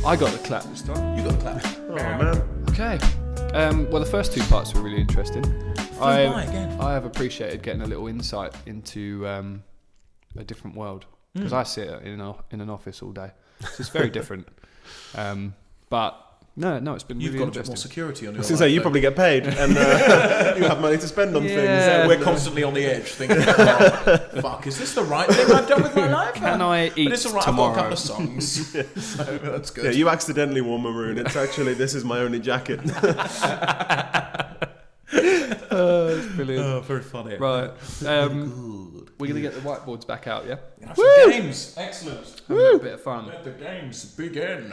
I got the clap this time. You got the clap. Oh man. Okay. Well, the first two parts were really interesting. I again. have appreciated getting a little insight into a different world because I sit in an office all day, so it's very different. But no, it's been You've really got a bit interesting. more security on your I was going life. to say, you probably get paid and you have money to spend on things. Yeah. We're constantly on the edge thinking, fuck, is this the right thing I've done with my life? Can I eat But it's alright, tomorrow? I've got a couple of songs. So that's good. Yeah, you accidentally wore maroon. It's actually, this is my only jacket. It's brilliant. Oh, very funny. Right. Good. We're going to get the whiteboards back out, yeah? Have some games. Excellent. Have a little bit of fun. Let the games begin.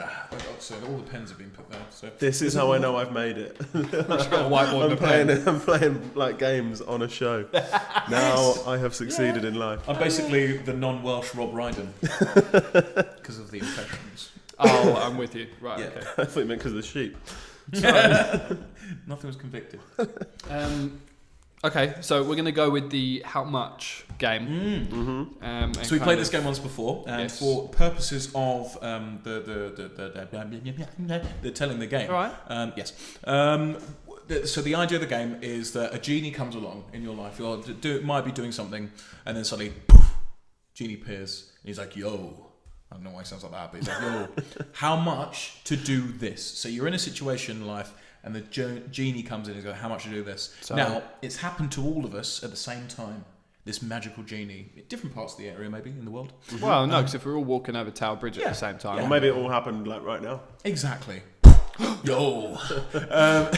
So all the pens have been put there. So This is how I know I've made it. Got a whiteboard and a pen. I'm playing like games on a show. Now I have succeeded in life. I'm basically the non-Welsh Rob Brydon because of the impressions. Oh, I'm with you. Right, Yeah. okay. I thought you meant because of the sheep. Nothing was convicted. Okay, so we're going to go with the how much game. And So we kind played of- this game once before, and Yes. for purposes of the telling the game. All right. Yes. So the idea of the game is that a genie comes along in your life. Might be doing something, and then suddenly, poof, genie appears, and he's like, "Yo." I don't know why he sounds like that, but he's like, "Yo, how much to do this?" So you're in a situation in life, and the genie comes in and goes, "How much to do this?" So- Now, it's happened to all of us at the same time. This magical genie, different parts of the area, maybe in the world. Well, no, because if we're all walking over Tower Bridge at the same time. Or maybe it all happened like right now. Exactly. Yo.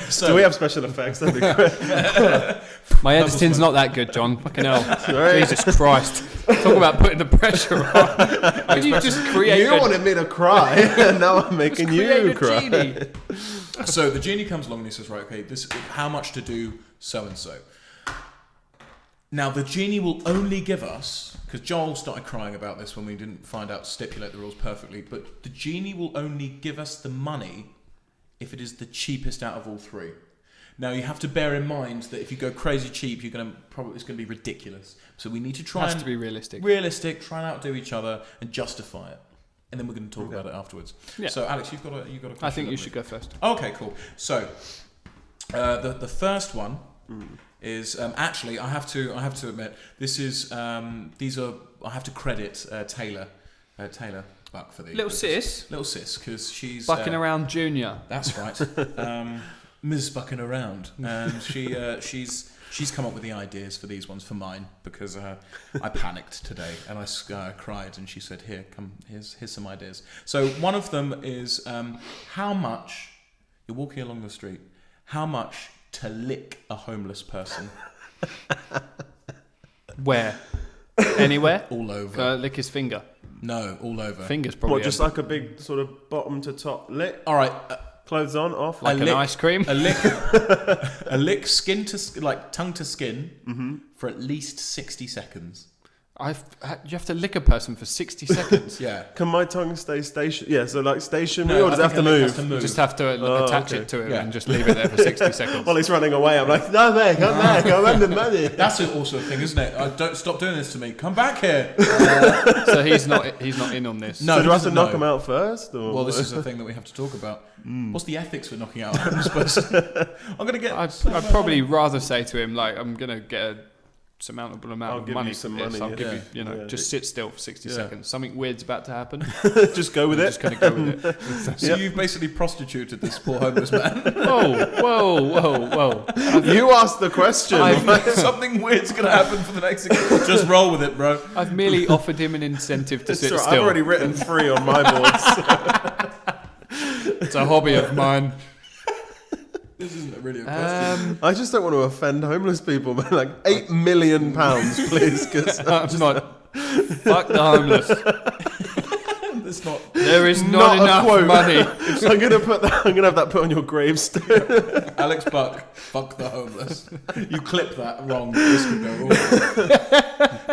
So Do we have special effects? That'd be great. My editing's not that good, John. Fucking hell. Jesus Christ. Talk about putting the pressure on. When you just create You wanted me to cry, and now I'm making you cry. genie. So the genie comes along and he says, "Right, okay, this how much to do so and so." Now the genie will only give us, because Joel started crying about this when we didn't stipulate the rules perfectly, but the genie will only give us the money if it is the cheapest out of all three. Now you have to bear in mind that if you go crazy cheap, it's going to be ridiculous. So we need to try Has and to be realistic. try and outdo each other and justify it, and then we're going to talk about it afterwards. Yeah. So Alex, you've got a question. I think you haven't should go first. Okay, cool. So the first one is actually I have to admit this is these are I have to credit Taylor Buck for these. Little sis. Because she's Buckin Around Junior. That's right. Ms. Buckin Around, and she's come up with the ideas for these ones for mine because I panicked today and I cried, and she said, here's some ideas. So one of them is how much you're walking along the street, how much to lick a homeless person. Where? Anywhere? All over. Lick his finger. No, all over. Finger's probably. What, just like a big sort of bottom to top lick? All right. Clothes on, off? like an ice cream. A lick, skin to like tongue to skin for at least 60 seconds. You have to lick a person for 60 seconds. Yeah. Can my tongue stay stationary? Yeah, so like stationary, No, or does it I have to think a lick move? has to move. You just have to attach okay. it to it Yeah. and just leave it there for 60 seconds. While he's running away, I'm like, no, there, come back, I want the money. That's also a thing, isn't it? Don't stop doing this to me. Come back here. So he's not in on this. No. So do I have to doesn't knock know. him out first? Or Well, this is the thing that we have to talk about. What's the ethics for knocking out a homeless person? I'm gonna get. I'd probably rather say to him, like, I'm going to get a surmountable amount I'll of give money you some for this. money, I'll yeah. give you, Yeah. just sit still for 60 Yeah. seconds. Something weird's about to happen. just go with I'm it. just going to go with it. So you've basically prostituted this poor homeless man. Whoa. You asked the question. Something weird's gonna happen for the next. Just roll with it, bro. I've merely offered him an incentive to It's sit all right, still. I've already written 3 on my boards. It's a hobby of mine. This isn't really a question. I just don't want to offend homeless people, but like £8 million, please, because I'm not. Fuck the homeless. It's not. There is Not not a enough quote. money. I'm gonna have that put on your gravestone. Alex Buck, fuck the homeless. You clip that wrong. This could go wrong.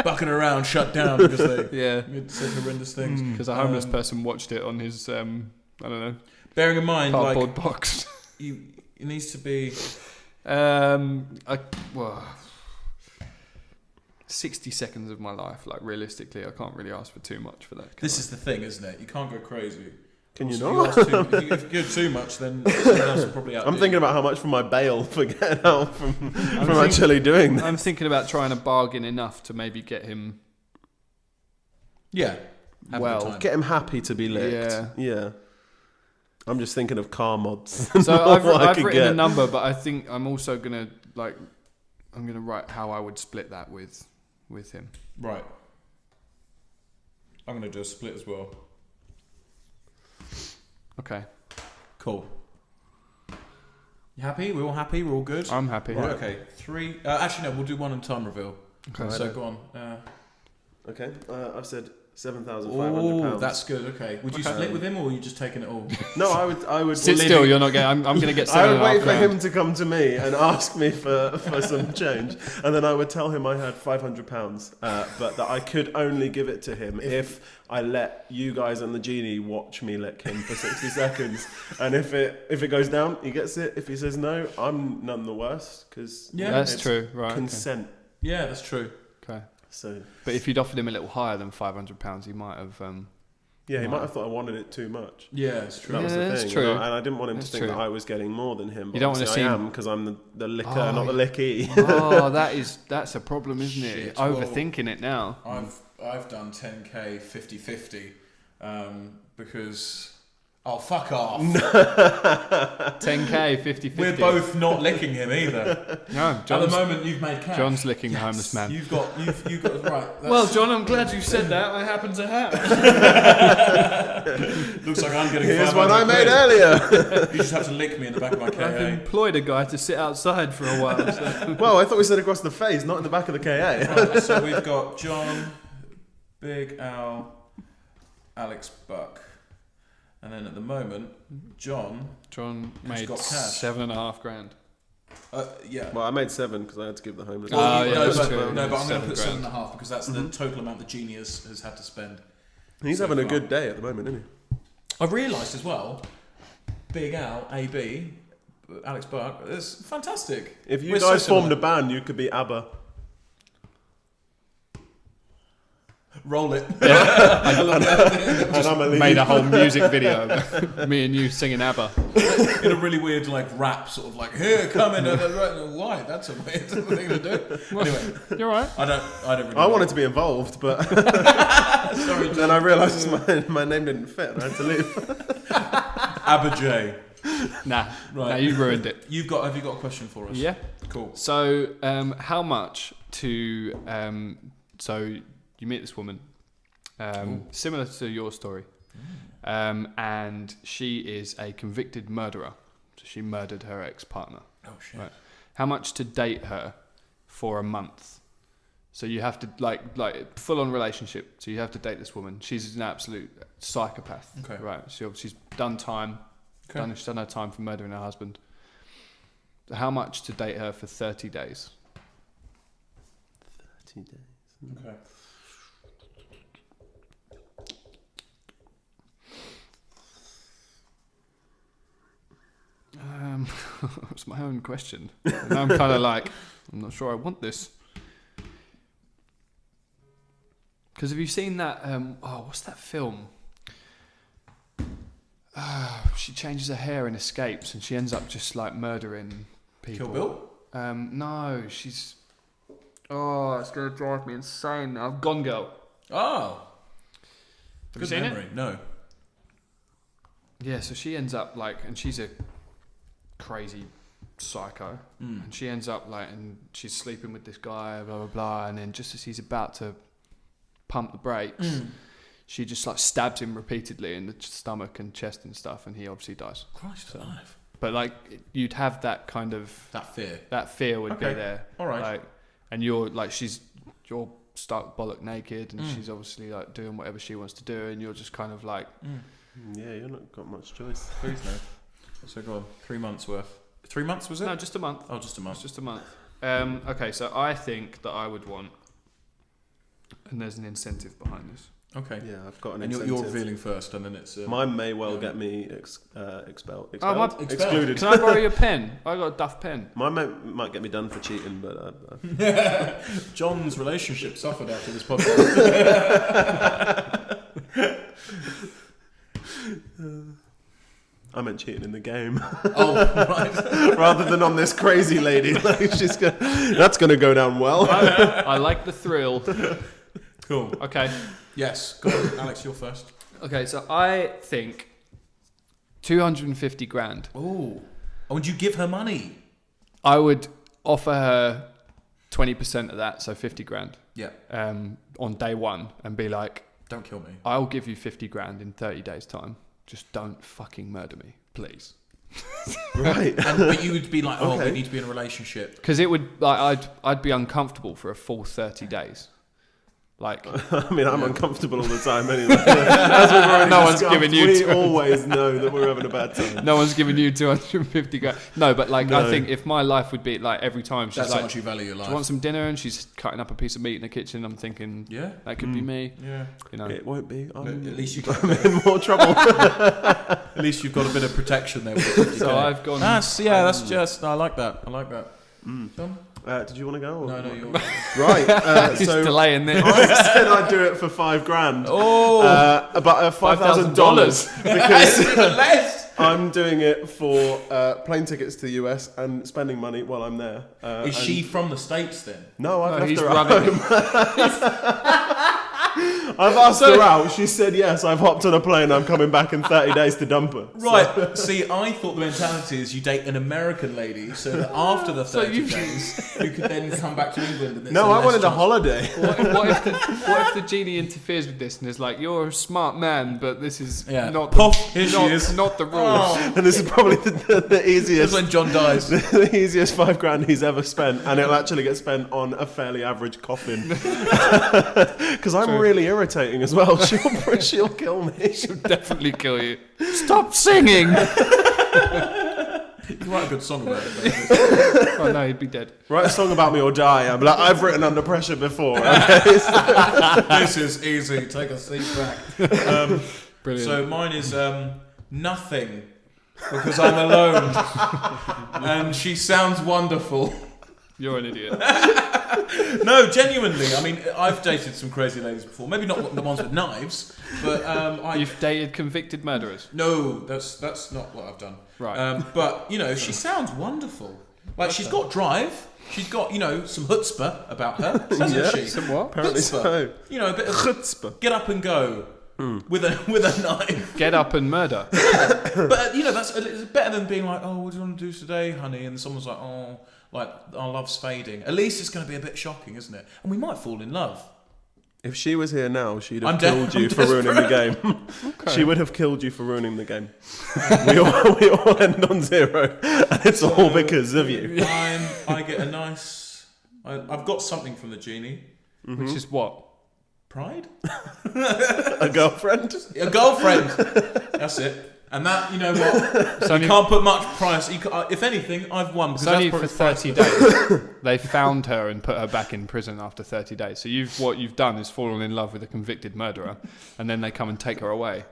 Bucking around, shut down because they said horrendous things. Because a homeless person watched it on his, I don't know, Bearing in mind, cardboard like box. it needs to be. 60 seconds of my life, like realistically, I can't really ask for too much for that. This is the thing, isn't it? You can't go crazy. Can you If not? ask if you give too much, then someone else will probably outdo I'm thinking you. about how much for my bail for getting out from actually doing that. I'm thinking about trying to bargain enough to maybe get him. Yeah. Have a Well, good time. Get him happy to be licked. Yeah. I'm just thinking of car mods. So I've What I I've could written a get. number, but I think I'm also gonna I'm gonna write how I would split that with him. Right. I'm going to do a split as well. Okay, Cool. You happy? We're all happy? We're all good? I'm happy. Right, okay. 3... actually, no, we'll do one in time reveal. Okay. So go on. Okay, I've said Oh, £7,500. that's good. Okay. Would you Okay. split with him, or were you just taking it all? No, I would Sit still. You're not getting. I'm gonna get. I would wait 7.5 for grand. him to come to me and ask me for some change, and then I would tell him I had £500, but that I could only give it to him if I let you guys and the genie watch me lick him for 60 seconds. And if it goes down, he gets it. If he says no, I'm none the worse because Yeah, That's it's true. Right. Okay. consent. Yeah, that's true. Okay. So But if you'd offered him a little higher than £500, he might have. yeah, he Right. might have thought I wanted it too much. Yeah, it's true. That was Yeah, the that's thing, true. and I didn't want him That's to think true. that I was getting more than him. But You don't wanna obviously I seem- am because I'm the licker, Oh, not the licky. Oh, that's a problem, isn't it? Shit, well- Overthinking it now. I've done 10k 50-50 because... Oh, fuck off. 10k, 50-50. We're both not licking him either. No, At the John's, moment, you've made cash. John's licking the homeless man. You've got right. Well, John, I'm glad you said that. I happen to have. Looks like I'm getting. Here's what I 500 made quid. earlier. You just have to lick me in the back of my I've KA. employed a guy to sit outside for a while. So. Well, I thought we said across the face, not in the back of the KA. Right, so we've got John, Big Al, Alex Buck, and then at the moment, John made got cash. 7.5 grand. Yeah. Well, I made 7 because I had to give the homeless. Oh, Well, yeah, no, that's but, true. no, but I'm going to 7 put grand. 7.5 because that's the total amount the genie has had to spend. He's so having a far. good day at the moment, isn't he? I've realised as well, Big Al, AB, Alex Buck, it's fantastic. If you We're so guys formed a similar. band, you could be ABBA. Roll it. And I'm a lead. Made a whole music video of me and you singing ABBA. In a really weird like rap sort of like here come in why that's a weird thing to do. Anyway, You're right. I don't really I know. wanted to be involved, but Sorry, then I realised my name didn't fit and I had to leave. Abba J. Nah, Right. nah, you ruined it. Have you got a question for us? Yeah. Cool. So, how much to? So you meet this woman, similar to your story, and she is a convicted murderer. So she murdered her ex-partner. Oh shit. Right. How much to date her for a month? So you have to like full-on relationship. So you have to date this woman. She's an absolute psychopath. Okay. Right. She's done time. Okay. She's done her time for murdering her husband. So how much to date her for 30 days? 30 days. Okay. It's my own question. And I'm kind of like, I'm not sure I want this. Because have you seen that? What's that film? She changes her hair and escapes, and she ends up just like murdering people. Kill Bill? No, she's. Oh, it's gonna drive me insane. I've Gone Girl. Oh. Have you Good seen memory. it? No. Yeah, so she ends up like, and she's a crazy psycho, and she ends up like, and she's sleeping with this guy, blah blah blah, and then just as he's about to pump the brakes, she just like stabs him repeatedly in the stomach and chest and stuff, and he obviously dies. Christ alive. But like, you'd have that kind of That fear. that fear would Okay. be there. All right. Like, and you're like, you're stark bollock naked, and she's obviously like doing whatever she wants to do, and you're just kind of like, Yeah, you've not got much choice. Please no. So go on. 3 months worth. 3 months was it? no, just a month. Oh, just a It's month. just a month. Okay, so I think that I would want, and there's an incentive behind this. Okay. Yeah, I've got an And incentive. you're revealing first, and then it's. Mine may well yeah. get me expelled. Oh, my- Excluded. Can I borrow your pen? I got a Duff pen. Mine might get me done for cheating, but John's relationship suffered after this podcast. I meant cheating in the game. Oh, right. Rather than on this crazy lady. Like, that's going to go down well. I like the thrill. Cool. Okay. Yes. Go on, Alex, you're first. Okay, so I think 250 grand. Oh. Would you give her money? I would offer her 20% of that, so 50 grand. Yeah. On day one, and be like, don't kill me. I'll give you 50 grand in 30 days' time. Just don't fucking murder me, please. Right. But you would be like, Okay. we need to be in a relationship. Because it would, like, I'd be uncomfortable for a full 30 days. Like, I mean, I'm uncomfortable all the time anyway. As we've already No one's discussed, giving you we 200. always know that we're having a bad time. no one's giving you 250 grand. No, but like, No. I think if my life would be like every time she's That's like, how much you value your do life. you want some dinner? And she's cutting up a piece of meat in the kitchen. I'm thinking, Yeah. that could be me. Yeah. You know, It won't be. At least you've got I'm in more trouble. At least you've got a bit of protection there. With the 50K. so I've gone. That's just. I like that. John? Did you want to go? Or? No, you're. Right. Just So delaying this. I said I'd do it for $5 grand. Oh, About $5,000 because even less. I'm doing it for plane tickets to the US and spending money while I'm there. Is she from the States then? No, I've left he's her at rubbing home. I've asked her out. She said yes. I've hopped on a plane. I'm coming back in 30 days to dump her. Right. See, I thought the mentality is you date an American lady so that after the 30 you- days you could then come back to England. And No, I wanted a holiday. What if the genie interferes with this and is like, you're a smart man, but this is Yeah. not Puff, the, here she not, is. not the rules. Oh. And this is probably the That's easiest. when John dies. The easiest $5 grand he's ever spent, and it'll actually get spent on a fairly average coffin. Because I'm really irritating as well. She'll kill me. She'll definitely kill you. Stop singing! You write a good song about it. Though. Oh no, he'd be dead. Write a song about me or die. I'm like, I've written Under Pressure before. Okay? This is easy. Take a seat back. Brilliant. So mine is nothing because I'm alone, and she sounds wonderful. You're an idiot. No, genuinely. I mean, I've dated some crazy ladies before. Maybe not the ones with knives, but You've dated convicted murderers. no, that's not what I've done. Right. But you know, she sounds wonderful. Like she's got drive. She's got some chutzpah about her, hasn't Yeah. she? Some what? Apparently so. You know, a bit of Chutzpah. get up and go with a knife. Get up and murder. But it's better than being like, oh, what do you want to do today, honey? And someone's like, oh, like our love's fading. At least it's going to be a bit shocking, isn't it? And we might fall in love. If she was here now, she'd have I'm killed you I'm for ruining the game. She would have killed you for ruining the game. we all end on 0, and it's all because of you. I get a nice. I've got something from the genie. Which is what? Pride. A girlfriend? A girlfriend. That's it. And that, you know what? It's You only, can't put much price. If anything, I've won. it's Because only that's for probably 30 days. They found her and put her back in prison after 30 days. So what you've done is fallen in love with a convicted murderer, and then they come and take her away.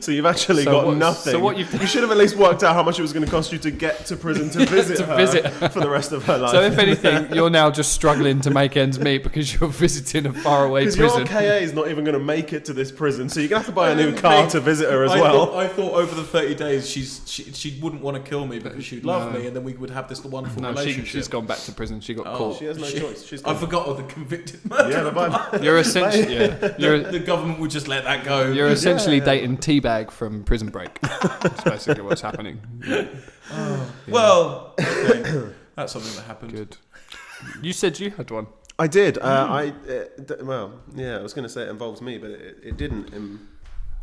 So you've actually So got what- nothing. so what you've- You should have at least worked out how much it was going to cost you to get to prison to visit her for the rest of her life. So if anything, you're now just struggling to make ends meet because you're visiting a faraway Because your prison. KA is not even going to make it to this prison, so you're going to have to buy a new car to visit her as well. I thought over the 30 days she wouldn't want to kill me because she'd love me, and then we would have this wonderful No, relationship. she's gone back to prison. She got Oh. caught. She has no choice. She's I gone. forgot the convicted murderer. Yeah, bye-bye. You're essentially The government would just let that go. you're essentially Yeah. dating Teabag from Prison Break. That's basically what's happening. Well, okay. That's something that happened. Good. You said you had one. I did. I was going to say it involves me, but it didn't.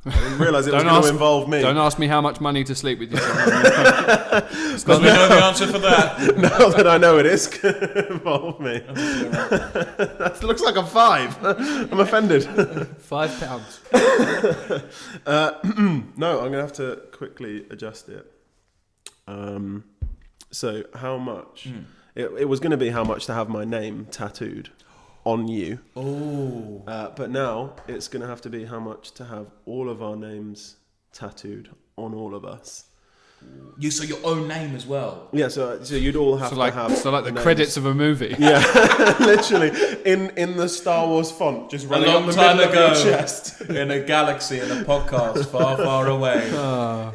I didn't realise it was Don't going to ask- involve me. Don't ask me how much money to sleep with you. Because we know the answer for that. Now that I know it is going to involve me. That looks like a 5. I'm offended. £5. No, I'm going to have to quickly adjust it. So how much? It was going to be how much to have my name tattooed on you. Oh. But now it's going to have to be how much to have all of our names tattooed on all of us. So your own name as well. Yeah, so you'd all have So to like have the names. credits of a movie. Yeah, literally in the Star Wars font, just running long up the time middle ago. of your chest. In a galaxy, in a podcast far, far away. Ah.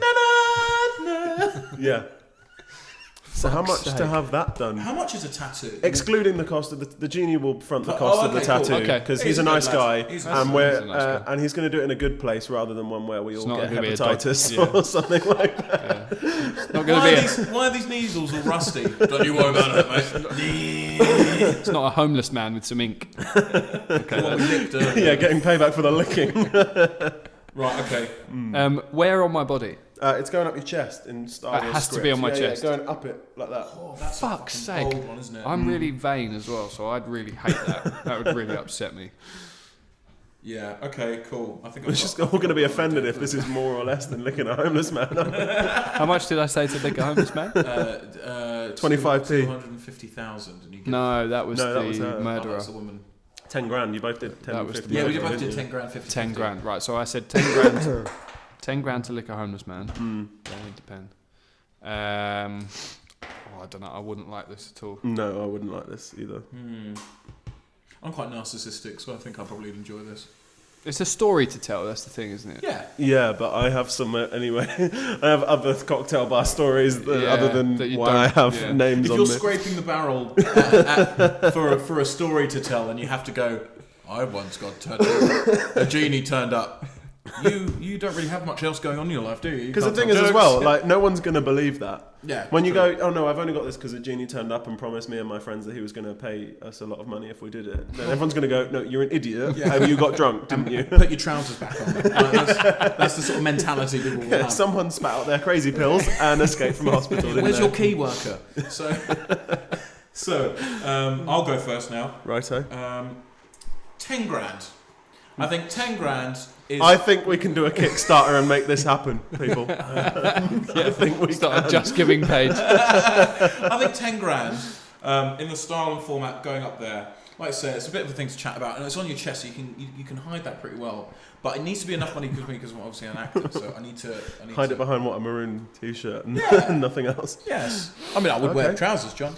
Yeah. So how much Fuck's to sake. have that done? How much is a tattoo? Excluding the cost of the genie will front the cost of the okay, cool. tattoo Okay. because He's he's a a good nice lad. guy, He's a and nice guy. and he's going to do it in a good place rather than one where we all not get gonna be a dog- hepatitis yeah. or something like that. It's not going to be. Why are these needles all rusty? Don't you worry about it, mate. It's not a homeless man with some ink. The one we licked earlier. Yeah, getting payback for the licking. Right, okay. Where on my body? It's going up your chest in Star It Wars has to script. be on my Yeah, chest. going up it like that. Oh, that's Fuck's a sake. fucking bold one, isn't it? I'm really vain as well, so I'd really hate that. That would really upset me. Yeah, okay, cool. I think We're just all going to be offended if this is more or less than licking a homeless man. How much did I say to lick a homeless man? 25p. 250,000 and you get... No, that was No, the that was her. Oh, murderer. that's a woman. 10 grand. You both did 10, That was 50. Yeah, we murderer, both did didn't 10 grand, 50. 10 grand, right. So I said 10 grand. 10 grand to lick a homeless man. That would depend. I don't know. I wouldn't like this at all. No, I wouldn't like this either. I'm quite narcissistic, so I think I'll probably enjoy this. It's a story to tell. That's the thing, isn't it? Yeah. Yeah, but I have some anyway. I have other cocktail bar stories Yeah, other than that you why I don't- have yeah. names If on you're this. scraping the barrel for a story to tell and you have to go, I once got tattooed, a genie turned up. You don't really have much else going on in your life, do you? Because the thing is as well, like no one's going to believe that. Yeah. When you true. go, oh no, I've only got this because a genie turned up and promised me and my friends that he was going to pay us a lot of money if we did it. Then everyone's going to go, no, you're an idiot. Yeah. You got drunk, didn't you? Put your trousers back on. That's the sort of mentality people will Yeah, have. someone spat out their crazy pills and escaped from hospital. didn't Where's they? your key worker? So I'll go first now. Righto. 10 grand. I think 10 grand is... I think we can do a Kickstarter and make this happen, people. I think we Start a can. Just Giving page. I think 10 grand in the style and format going up there. Like I said, it's a bit of a thing to chat about, and it's on your chest, so you can hide that pretty well. But it needs to be enough money because I'm obviously an actor, so I need to Hide it behind what, a maroon t-shirt and nothing else. Yes, I mean I would wear Okay. trousers, John.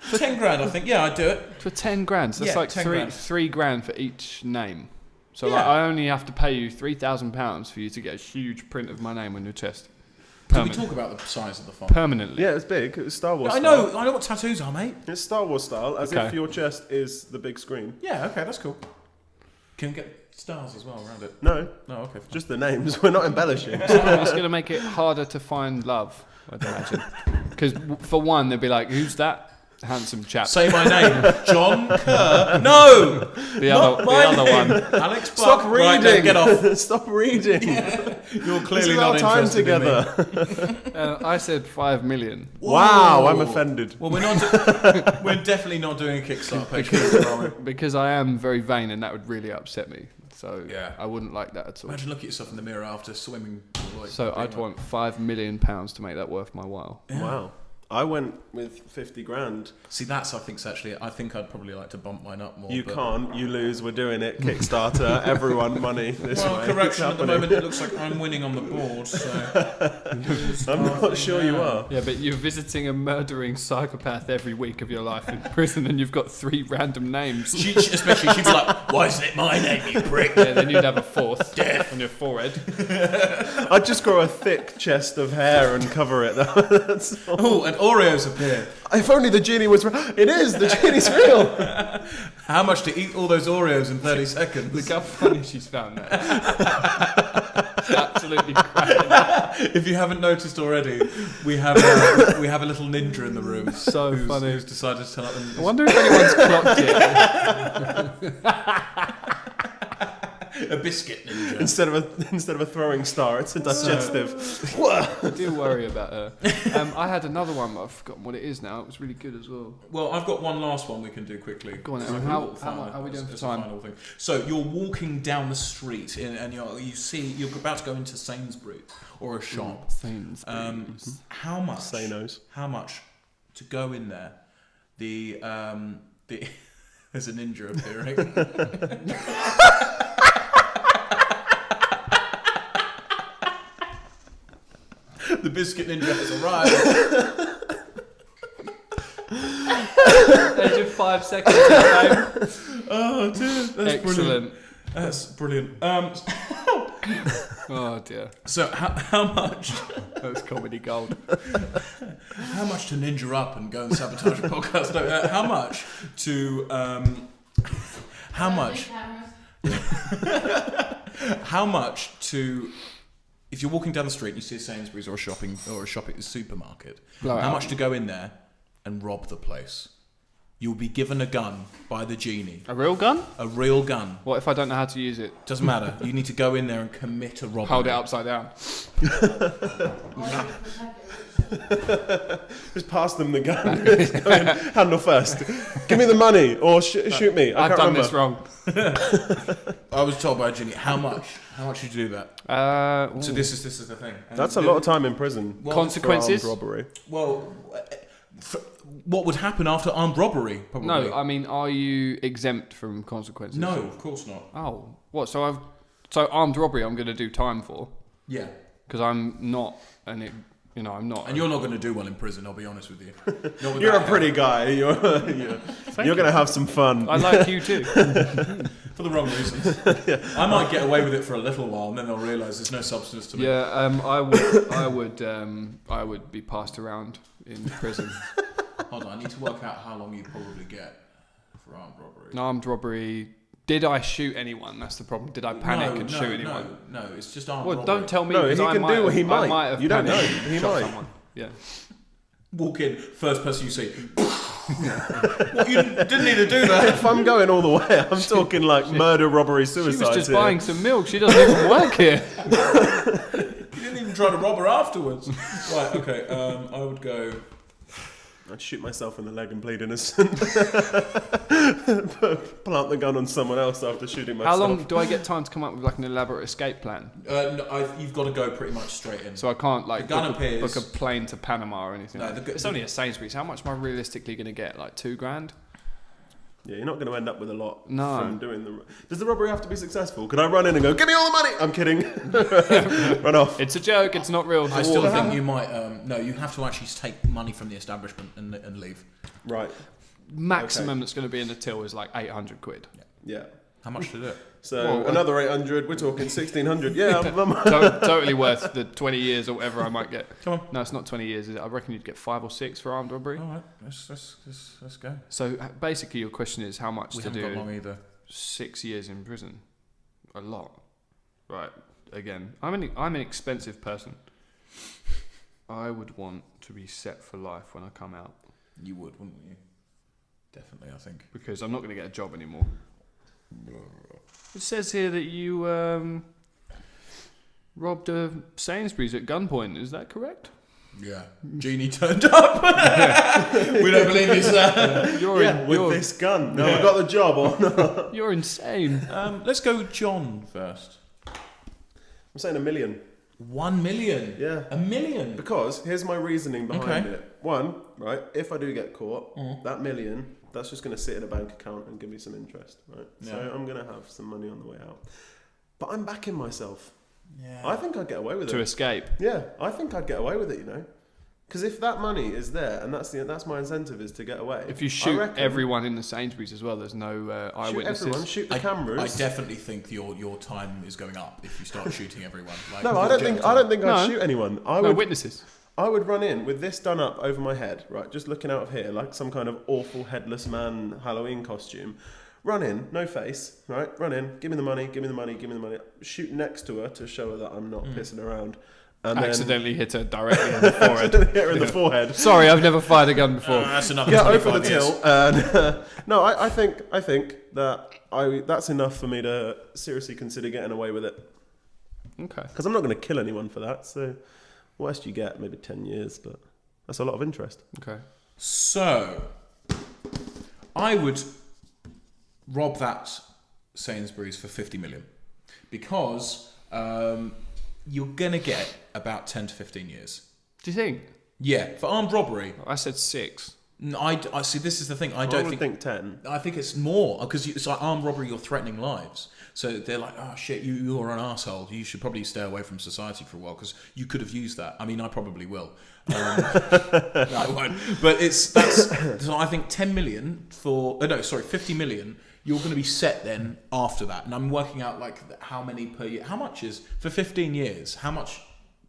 For 10 grand, I think. Yeah, I'd do it. For 10 grand. So that's Yeah, like 10 three grand. 3 grand for each name. So Yeah. like, I only have to pay you £3,000 for you to get a huge print of my name on your chest. Did we talk about the size of the font? Permanently. Yeah, it's big. It's Star Wars I style. know what tattoos are, mate. It's Star Wars style, as Okay. if your chest is the big screen. Yeah, okay, that's cool. Can we get stars as well around it? No, No, okay. Fine. just the names. We're not embellishing. It's going to make it harder to find love, I'd imagine. Because for one, they'd be like, who's that handsome chap? Say my name, Jon Kerr. No, The not other my one. name. Alex. Stop Buck. reading. Right, no, get off. Stop reading. You're This clearly is not our time interested in me. together. I said 5 million. Wow, I'm Whoa. offended. Well, we're definitely not doing a Kickstarter page. are we? Because I am very vain and that would really upset me. So Yeah. I wouldn't like that at all. Imagine looking at yourself in the mirror after swimming. Like, So being I'd like- want £5 million to make that worth my while. Wow. I went with 50 grand. See, that's I think I'd probably like to bump mine up more. You but- can't, you lose, we're doing it. Kickstarter, everyone money this Well, way. correction. It's At the happening. moment, it looks like I'm winning on the board. So I'm not sure you are. Yeah, but you're visiting a murdering psychopath every week of your life in prison and you've got 3 random names. Especially, she'd be like, "Why isn't it my name, you prick?" Yeah, then you'd have a 4th on your forehead. I'd just grow a thick chest of hair and cover it. That's all. Oh, and Oreos appear. If only the genie was real. It is, the genie's real. How much to eat all those Oreos in 30 seconds? Look how funny she's found that. It's absolutely cracking. If you haven't noticed already, we have a little ninja in the room. So funny. Who's decided to turn up and I wonder if anyone's clocked it. a biscuit ninja. Instead of a throwing star, it's a digestive. I do worry about her. I had another one, but I've forgotten what it is now. It was really good as well. Well, I've got one last one we can do quickly. Go on, It's Aaron. like a How little final- are we doing for it's a time? final thing. So you're walking down the street and you're about to go into Sainsbury's or a shop. How much? Say no's. How much to go in there? The there's a ninja appearing. The biscuit ninja has arrived. Edge of 5 seconds of time. Oh, dude, that's Excellent. brilliant. That's brilliant. Oh dear, So how much? that's comedy gold. How much to ninja up and go and sabotage a podcast? No, how much to? How much? How much to? If you're walking down the street and you see a Sainsbury's or a shopping supermarket, Blow it how up. much to go in there and rob the place? You'll be given a gun by the genie. A real gun? A real gun. What if I don't know how to use it? Doesn't matter. You need to go in there and commit a robbery. Hold it upside down. Just pass them the gun. Just go in, handle first. Give me the money or shoot me. I I've can't done remember. this wrong. I was told by a genie. How much? How much did you do that? So this is the thing. And That's a lot of time in prison. Well, consequences? For armed robbery. Well, what would happen after armed robbery? Probably. No, I mean, are you exempt from consequences? No, of course not. Oh, what? So armed robbery, I'm going to do time for Yeah. because I'm not, I'm not. And you're not going to do well in prison, I'll be honest with you. Not with You're a that pretty guy. You're going to have some fun. I like you too. for the wrong reasons. I might get away with it for a little while, and then they'll realise there's no substance to me. Yeah, I would be passed around in prison. Hold on, I need to work out how long you probably get for armed robbery. An armed robbery. Did I shoot anyone? That's the problem. Did I panic and shoot anyone? No, it's just armed Well, robbery. don't tell me. No, 'cause he I can might do. have- He I might. might have You don't know. panicked and He shot might. someone. Yeah. Walk in, first person you see. What, you didn't need to do that. If I'm going all the way, I'm talking like murder, robbery, She suicide. was just here. buying some milk. She doesn't even work here. You didn't even try to rob her afterwards. Right, okay, I would go... I'd shoot myself in the leg and bleed innocent. Plant the gun on someone else after shooting myself. How long do I get time to come up with like an elaborate escape plan? No, you've got to go pretty much straight in. So I can't like The gun book, appears- book a plane to Panama or anything. No, like the that. gu- It's only a Sainsbury's. How much am I realistically going to get? Like $2,000? Yeah, you're not going to end up with a lot No. from doing the... Does the robbery have to be successful? Could I run in and go, give me all the money? I'm kidding. Run off. It's a joke. It's not real. I still think you might... no, you have to actually take money from the establishment and leave. Right. Maximum that's going to be in the till is like 800 quid. Yeah. How much to do it? So Well, another 800, we're talking 1600. Yeah, Totally worth the 20 years or whatever I might get. Come on. No, it's not 20 years. Is it? I reckon you'd get 5 or 6 for armed robbery. All right, let's go. So basically, your question is how much We to haven't got do long either. 6 years in prison. A lot. Right. Again, I'm an expensive person. I would want to be set for life when I come out You would, wouldn't you? Definitely, I think. because I'm not going to get a job anymore. It says here that you robbed a Sainsbury's at gunpoint. Is that correct? Yeah. Genie turned up. We don't believe you, sir. with this gun. No, I got the job or not. You're insane. Let's go with John first. I'm saying $1 million. 1 million. Yeah. $1 million. Because here's my reasoning behind Okay. it. One, right, if I do get caught, that $1 million, that's just going to sit in a bank account and give me some interest, right? Yeah. So I'm going to have some money on the way out. But I'm backing myself. Yeah. I think I'd get away with To it. escape. Yeah, I think I'd get away with it, you know? Because if that money is there, and that's my incentive is to get away. If you I shoot reckon- everyone in the Sainsbury's as well, there's no shoot eyewitnesses. everyone, shoot the I cameras. definitely think your time is going up if you start shooting everyone. Like, No, I don't think I'd No. shoot anyone. No witnesses. I would run in with this done up over my head, right, just looking out of here like some kind of awful headless man Halloween costume. Run in, no face, right? Run in, give me the money, give me the money, give me the money. Shoot next to her to show her that I'm not pissing around. And Accidentally hit her directly in the forehead. then hit her in the forehead. Sorry, I've never fired a gun before. That's enough. Get over the till. And no, I think that that's enough for me to seriously consider getting away with it. Okay. Because I'm not going to kill anyone for that. So, worst you get, maybe 10 years, but that's a lot of interest. Okay. So, I would rob that Sainsbury's for 50 million because you're going to get about 10 to 15 years. Do you think? Yeah, for armed robbery. I said 6. No, I see. This is the thing. I I don't would think 10. I think it's more because it's like armed robbery. You're threatening lives, so they're like, "Oh shit, you're an asshole. You should probably stay away from society for a while because you could have used that." I mean, I probably will. No, I won't. But that's. So I think 10 million for. No, sorry, 50 million. you're going to be set then after that. And I'm working out like how many per year. How much is for 15 years? How much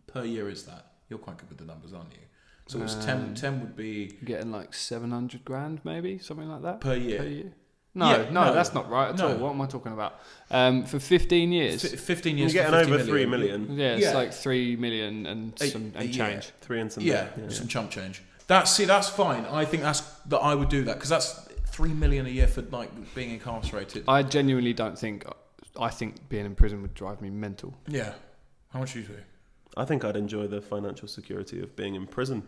per year is that? You're quite good with the numbers, aren't you? So it's 10 would be getting like 700 grand, maybe something like that per year. No, that's not right at all. What am I talking about? For 15 years. 15 years. You're getting over 3 million. Yeah, it's like 3 million and change. 3 and some. Some chump change. That's fine. I think that I would do that because that's 3 million a year for like being incarcerated. I genuinely don't think. I think being in prison would drive me mental. Yeah. How much do you do? I think I'd enjoy the financial security of being in prison.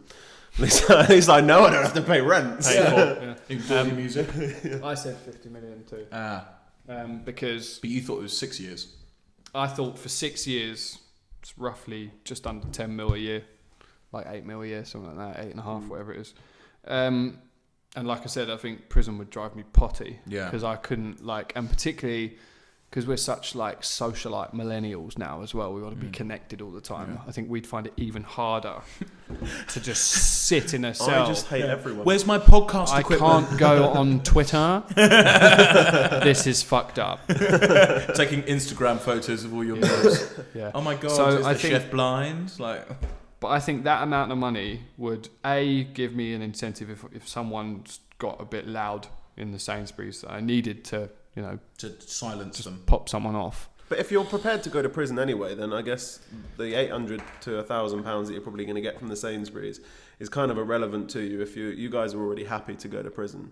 At least I know I don't have to pay rent. You can do music. I said 50 million too. Because. But you thought it was 6 years. I thought for 6 years, it's roughly just under 10 mil a year, like 8 mil a year, something like that, 8.5, whatever it is. And like I said, I think prison would drive me potty. Yeah. Because I couldn't and particularly. Because we're such like socialite millennials now as well, we got to be connected all the time. Yeah. I think we'd find it even harder to just sit in a cell. I just hate everyone. Where's my podcast equipment? I can't go on Twitter. This is fucked up. Taking Instagram photos of all your meals. Yeah. Oh my god! So is I the think, chef blind? But I think that amount of money would give me an incentive if someone's got a bit loud in the Sainsbury's that I needed to. To silence them. Pop someone off. But if you're prepared to go to prison anyway, then I guess the 800 to 1,000 pounds that you're probably going to get from the Sainsbury's is kind of irrelevant to you if you guys are already happy to go to prison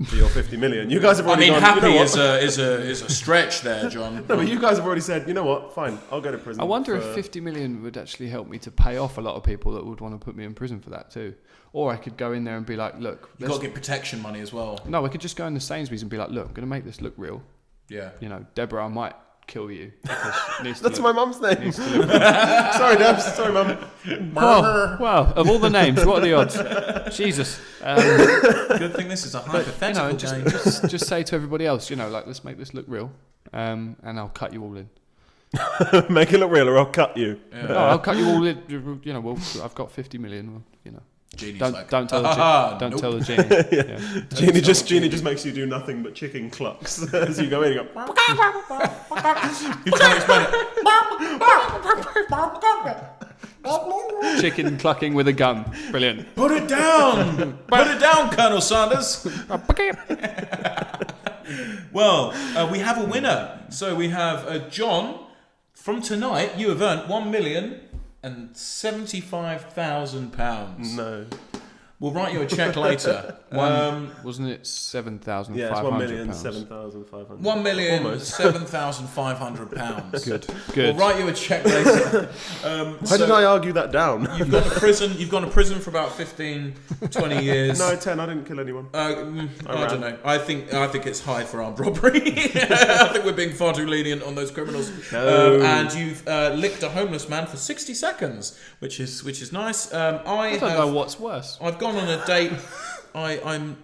for your 50 million. You guys have already gone, happy you know is a stretch there, John. No, but you guys have already said, you know what, fine, I'll go to prison. I wonder if 50 million would actually help me to pay off a lot of people that would want to put me in prison for that too. Or I could go in there and be like, look... You've got to get protection money as well. No, I could just go in the Sainsbury's and be like, look, I'm going to make this look real. Yeah. Deborah, I might kill you. That's my mum's name. Sorry, Debs. Sorry, mum. Wow. Of all the names, what are the odds? Jesus. Good thing this is a hypothetical game. Just say to everybody else, let's make this look real, and I'll cut you all in. Make it look real, or I'll cut you. Yeah. No, I'll cut you all in. I've got 50 million. Genie's don't tell the genie. Yeah. Genie just makes you do nothing but chicken clucks as you go in. You go. You try to explain it. Chicken clucking with a gun. Brilliant. Put it down. Put it down, Colonel Sanders. Well, we have a winner. So we have John. From tonight, you have earned £1,075,000. No. We'll write you a cheque later. Wasn't it 7,500? Yeah, it's 1,007,500. £1,007,500. Good. We'll write you a cheque later. Why did I argue that down? You've gone to prison for about 15, 20 years. No, 10. I didn't kill anyone. I don't know. I think it's high for armed robbery. I think we're being far too lenient on those criminals. No. And you've licked a homeless man for 60 seconds, which is nice. I don't know what's worse. I've gone on a date. I'm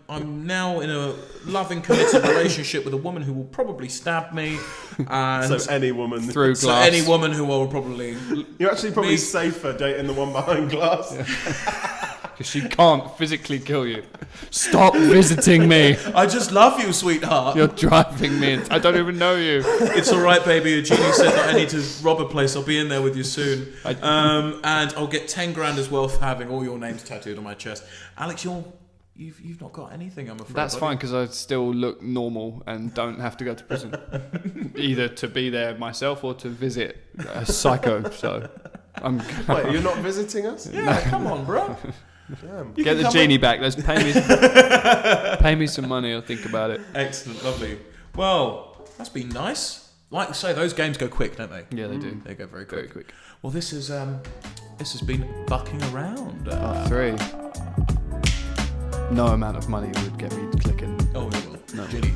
now in a loving, committed relationship with a woman who will probably stab me. And so any woman through glass. So any woman who will probably. You're actually probably safer dating the one behind glass. Because she can't physically kill you. Stop visiting me. I just love you, sweetheart. You're driving me. I don't even know you. It's all right, baby. Genie said that I need to rob a place. I'll be in there with you soon. And I'll get 10 grand as well for having all your names tattooed on my chest. Alex, you've not got anything, I'm afraid. That's fine, because I still look normal and don't have to go to prison. Either to be there myself or to visit a psycho. So Wait, you're not visiting us? Yeah, come on, bro. Get the genie back. Let's pay me some money. I'll think about it. Excellent, lovely. Well, that's been nice. Like I say, those games go quick, don't they? Yeah, they do. They go very quick. Very quick. Well, this has been Bucking Around. 3. No amount of money would get me clicking. Oh, it will. No. Genie.